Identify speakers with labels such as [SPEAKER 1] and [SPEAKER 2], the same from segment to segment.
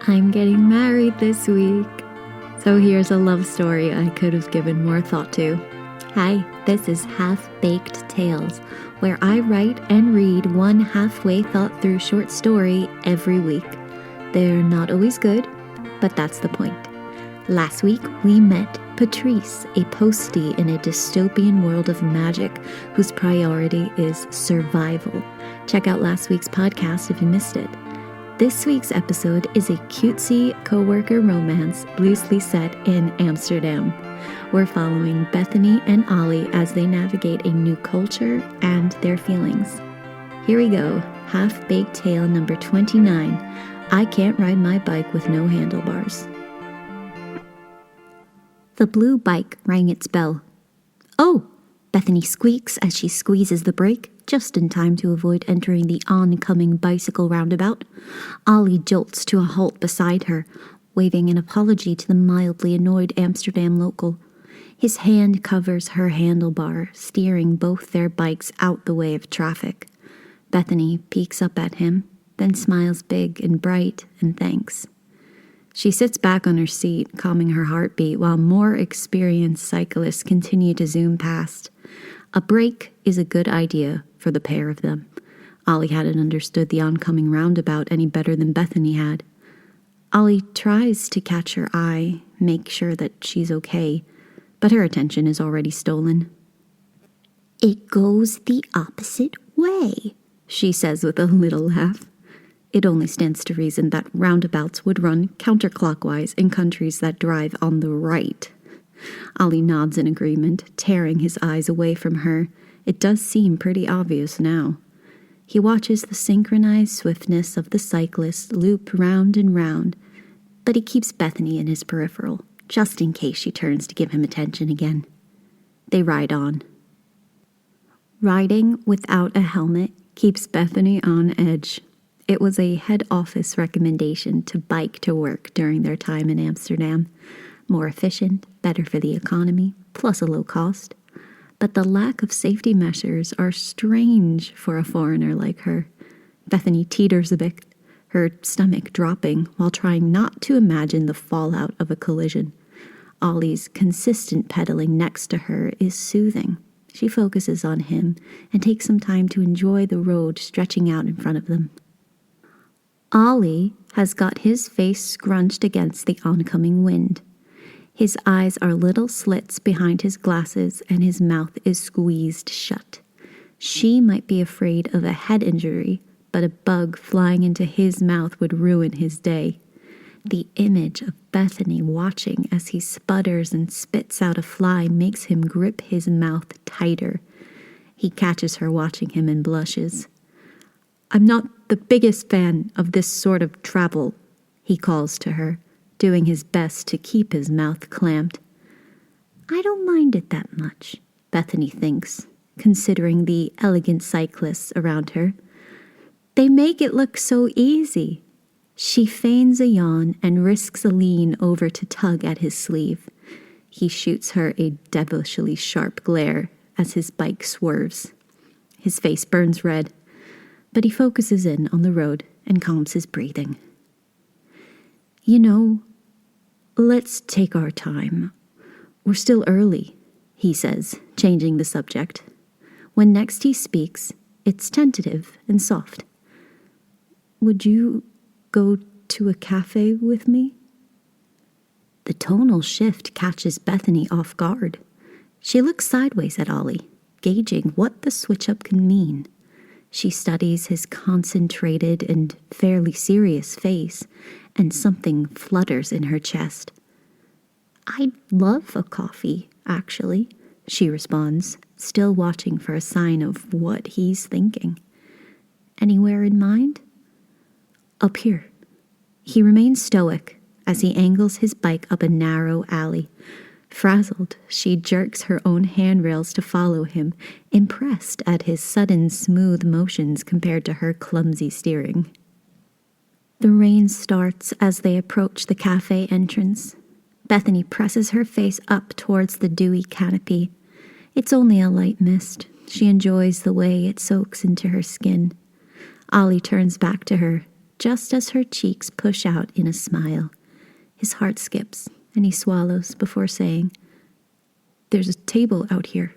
[SPEAKER 1] I'm getting married this week. So here's a love story I could have given more thought to. Hi, this is Half-Baked Tales, where I write and read one halfway thought-through short story every week. They're not always good, but that's the point. Last week, we met Patrice, a postie in a dystopian world of magic whose priority is survival. Check out last week's podcast if you missed it. This week's episode is a cutesy coworker romance loosely set in Amsterdam. We're following Bethany and Ollie as they navigate a new culture and their feelings. Here we go, Half-Baked Tale number 29. I can't ride my bike with no handlebars. The blue bike rang its bell. Oh! Bethany squeaks as she squeezes the brake, just in time to avoid entering the oncoming bicycle roundabout. Ollie jolts to a halt beside her, waving an apology to the mildly annoyed Amsterdam local. His hand covers her handlebar, steering both their bikes out the way of traffic. Bethany peeks up at him, then smiles big and bright and thanks. She sits back on her seat, calming her heartbeat, while more experienced cyclists continue to zoom past. A break is a good idea for the pair of them. Ollie hadn't understood the oncoming roundabout any better than Bethany had. Ollie tries to catch her eye, make sure that she's okay, but her attention is already stolen. "It goes the opposite way," she says with a little laugh. It only stands to reason that roundabouts would run counterclockwise in countries that drive on the right. Ollie nods in agreement, tearing his eyes away from her. It does seem pretty obvious now. He watches the synchronized swiftness of the cyclist loop round and round, but he keeps Bethany in his peripheral, just in case she turns to give him attention again. They ride on. Riding without a helmet keeps Bethany on edge. It was a head office recommendation to bike to work during their time in Amsterdam. More efficient, better for the economy, plus a low cost. But the lack of safety measures are strange for a foreigner like her. Bethany teeters a bit, her stomach dropping while trying not to imagine the fallout of a collision. Ollie's consistent pedaling next to her is soothing. She focuses on him and takes some time to enjoy the road stretching out in front of them. Ollie has got his face scrunched against the oncoming wind. His eyes are little slits behind his glasses and his mouth is squeezed shut. She might be afraid of a head injury, but a bug flying into his mouth would ruin his day. The image of Bethany watching as he sputters and spits out a fly makes him grip his mouth tighter. He catches her watching him and blushes. "I'm not the biggest fan of this sort of travel," he calls to her, doing his best to keep his mouth clamped. "I don't mind it that much," Bethany thinks, considering the elegant cyclists around her. "They make it look so easy." She feigns a yawn and risks a lean over to tug at his sleeve. He shoots her a devilishly sharp glare as his bike swerves. His face burns red, but he focuses in on the road and calms his breathing. "You know, let's take our time. We're still early," he says, changing the subject. When next he speaks, it's tentative and soft. "Would you go to a cafe with me?" The tonal shift catches Bethany off guard. She looks sideways at Ollie, gauging what the switch-up can mean. She studies his concentrated and fairly serious face, and something flutters in her chest. "I'd love a coffee, actually," she responds, still watching for a sign of what he's thinking. "Anywhere in mind?" "Up here." He remains stoic as he angles his bike up a narrow alley. Frazzled, she jerks her own handrails to follow him, impressed at his sudden smooth motions compared to her clumsy steering. The rain starts as they approach the cafe entrance. Bethany presses her face up towards the dewy canopy. It's only a light mist. She enjoys the way it soaks into her skin. Ollie turns back to her, just as her cheeks push out in a smile. His heart skips, and he swallows before saying, "There's a table out here."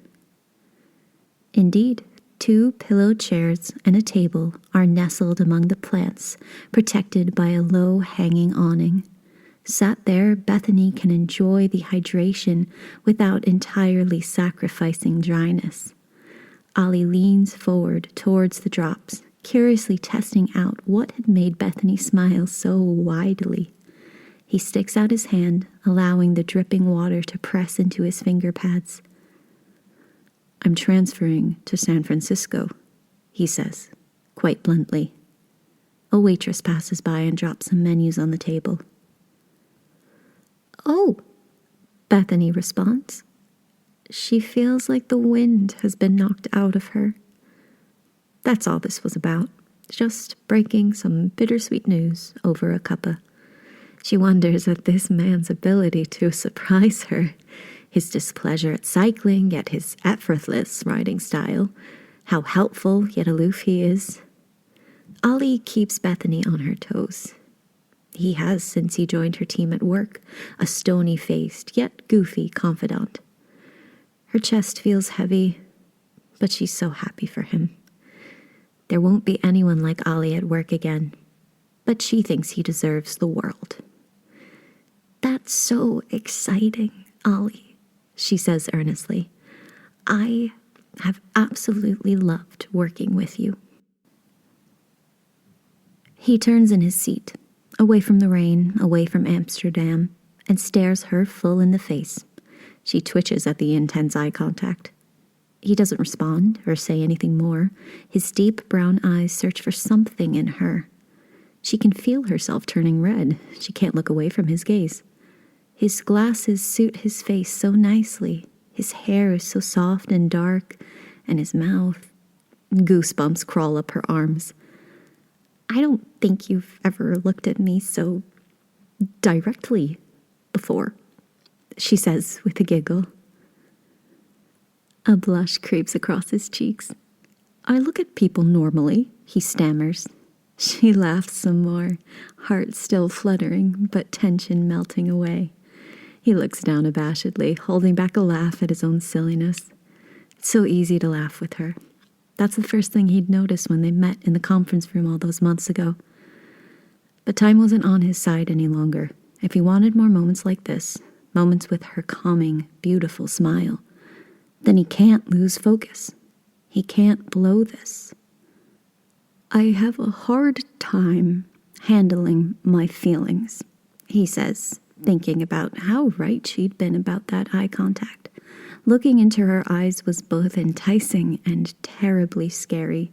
[SPEAKER 1] Indeed, 2 pillowed chairs and a table are nestled among the plants, protected by a low hanging awning. Sat there, Bethany can enjoy the hydration without entirely sacrificing dryness. Ollie leans forward towards the drops, curiously testing out what had made Bethany smile so widely. He sticks out his hand, allowing the dripping water to press into his finger pads. "I'm transferring to San Francisco," he says, quite bluntly. A waitress passes by and drops some menus on the table. "Oh," Bethany responds. She feels like the wind has been knocked out of her. That's all this was about, just breaking some bittersweet news over a cuppa. She wonders at this man's ability to surprise her, his displeasure at cycling, yet his effortless riding style, how helpful yet aloof he is. Ollie keeps Bethany on her toes. He has since he joined her team at work, a stony-faced yet goofy confidant. Her chest feels heavy, but she's so happy for him. There won't be anyone like Ollie at work again, but she thinks he deserves the world. "That's so exciting, Ollie," she says earnestly. "I have absolutely loved working with you." He turns in his seat, away from the rain, away from Amsterdam, and stares her full in the face. She twitches at the intense eye contact. He doesn't respond or say anything more. His deep brown eyes search for something in her. She can feel herself turning red. She can't look away from his gaze. His glasses suit his face so nicely. His hair is so soft and dark, and his mouth. Goosebumps crawl up her arms. "I don't think you've ever looked at me so directly before," she says with a giggle. A blush creeps across his cheeks. "I look at people normally," he stammers. She laughs some more, heart still fluttering, but tension melting away. He looks down abashedly, holding back a laugh at his own silliness. It's so easy to laugh with her. That's the first thing he'd noticed when they met in the conference room all those months ago. But time wasn't on his side any longer. If he wanted more moments like this, moments with her calming, beautiful smile, then he can't lose focus. He can't blow this. "I have a hard time handling my feelings," he says, thinking about how right she'd been about that eye contact. Looking into her eyes was both enticing and terribly scary.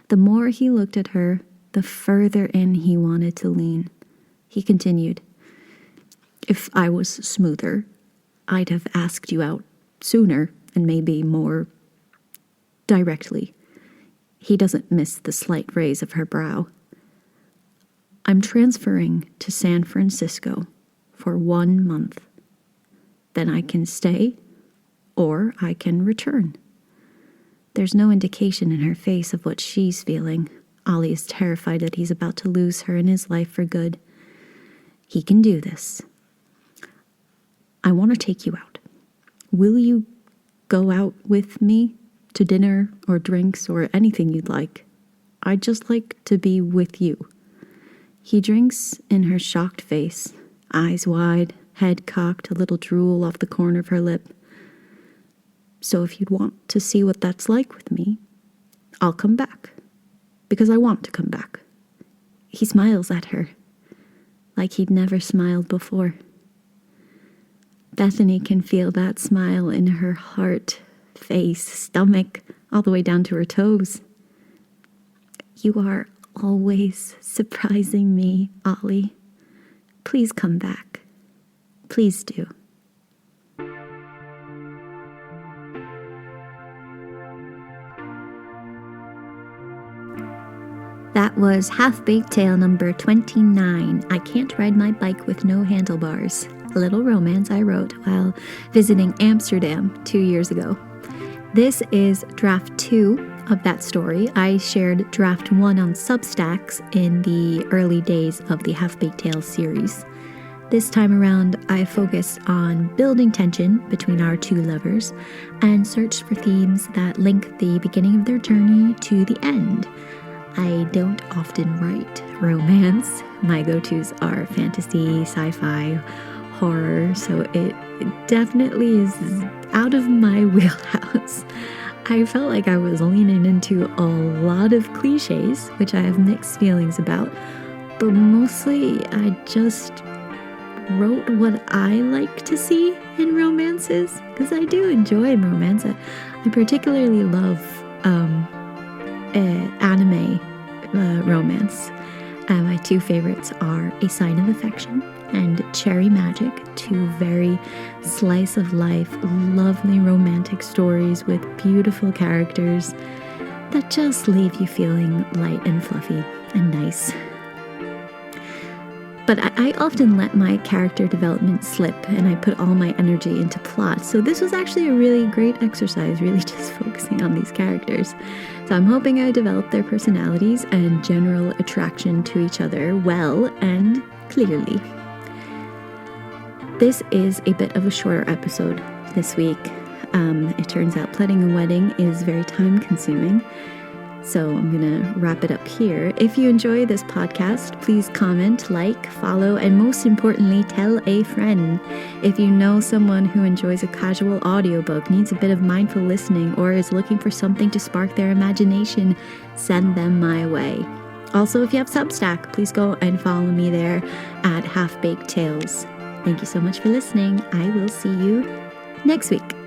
[SPEAKER 1] The more he looked at her, the further in he wanted to lean. He continued, "If I was smoother, I'd have asked you out sooner and maybe more directly." He doesn't miss the slight raise of her brow. "I'm transferring to San Francisco for 1 month. Then I can stay or I can return." There's no indication in her face of what she's feeling. Ollie is terrified that he's about to lose her in his life for good. He can do this. "I want to take you out. Will you go out with me to dinner or drinks or anything you'd like? I'd just like to be with you." He drinks in her shocked face, eyes wide, head cocked, a little drool off the corner of her lip. "So if you'd want to see what that's like with me, I'll come back. Because I want to come back." He smiles at her, like he'd never smiled before. Bethany can feel that smile in her heart, face, stomach, all the way down to her toes. "You are always surprising me, Ollie. Please come back. Please do." That was Half-Baked Tale number 29, I Can't Ride My Bike with No Handlebars, a little romance I wrote while visiting Amsterdam 2 years ago. This is draft 2 of that story. I shared draft 1 on Substacks in the early days of the Half-Baked Tales series. This time around, I focused on building tension between our two lovers and searched for themes that link the beginning of their journey to the end. I don't often write romance. My go-tos are fantasy, sci-fi, horror, so it definitely is out of my wheelhouse. I felt like I was leaning into a lot of cliches, which I have mixed feelings about, but mostly I just wrote what I like to see in romances, because I do enjoy romance. I particularly love anime romance. My two favorites are A Sign of Affection and Cherry Magic, two very slice of life, lovely romantic stories with beautiful characters that just leave you feeling light and fluffy and nice. But I often let my character development slip and I put all my energy into plot. So this was actually a really great exercise, really just focusing on these characters. So I'm hoping I develop their personalities and general attraction to each other well and clearly. This is a bit of a shorter episode this week. It turns out planning a wedding is very time consuming. So I'm going to wrap it up here. If you enjoy this podcast, please comment, like, follow, and most importantly, tell a friend. If you know someone who enjoys a casual audiobook, needs a bit of mindful listening, or is looking for something to spark their imagination, send them my way. Also, if you have Substack, please go and follow me there at Half-Baked Tales. Thank you so much for listening. I will see you next week.